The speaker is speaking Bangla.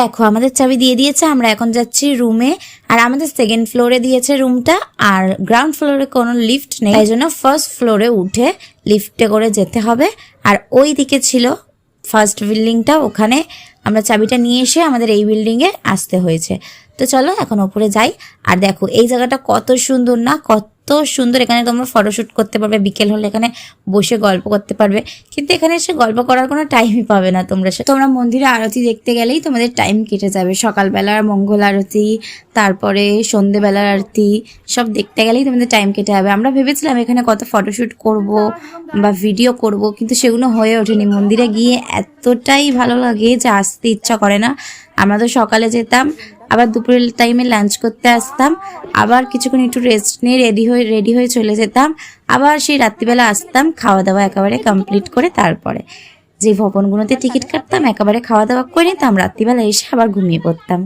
দেখো আমাদের চাবি দিয়ে দিয়েছে, আমরা এখন যাচ্ছি রুমে। আর আমাদের সেকেন্ড ফ্লোরে দিয়েছে রুমটা, আর গ্রাউন্ড ফ্লোরে কোনো লিফট নেই, তাই জন্য ফার্স্ট ফ্লোরে উঠে লিফটে করে যেতে হবে। আর ওই দিকে ছিল ফার্স্ট বিল্ডিংটা, ওখানে আমরা চাবিটা নিয়ে এসে আমাদের এই বিল্ডিংয়ে আসতে হয়েছে। তো চলো এখন ওপরে যাই। আর দেখো এই জায়গাটা কত সুন্দর না, কত সুন্দর। এখানে তোমরা ফটোশ্যুট করতে পারবে, বিকেল হলে এখানে বসে গল্প করতে পারবে। কিন্তু এখানে এসে গল্প করার কোনো টাইমই পাবে না তোমরা মন্দিরে আরতি দেখতে গেলেই তোমাদের টাইম কেটে যাবে। সকালবেলার মঙ্গল আরতি, তারপরে সন্ধেবেলার আরতি, সব দেখতে গেলেই তোমাদের টাইম কেটে যাবে। আমরা ভেবেছিলাম এখানে কত ফটোশ্যুট করব বা ভিডিও করব, কিন্তু সেগুলো হয়ে ওঠেনি। মন্দিরে গিয়ে এতটাই ভালো লাগে যে আসতে ইচ্ছা করে না। আমরা তো সকালে যেতাম, আবার দুপুরের টাইমে লাঞ্চ করতে আসতাম, আবার কিছুক্ষণ একটু রেস্ট নিয়ে রেডি হয়ে চলে যেতাম, আবার সেই রাত্রিবেলা আসতাম, খাওয়া দাওয়া একেবারে কমপ্লিট করে তারপরে যে ভবনগুলোতে টিকিট কাটতাম একেবারে খাওয়া দাওয়া করে নিতাম, রাত্রিবেলা এসে আবার ঘুমিয়ে পড়তাম।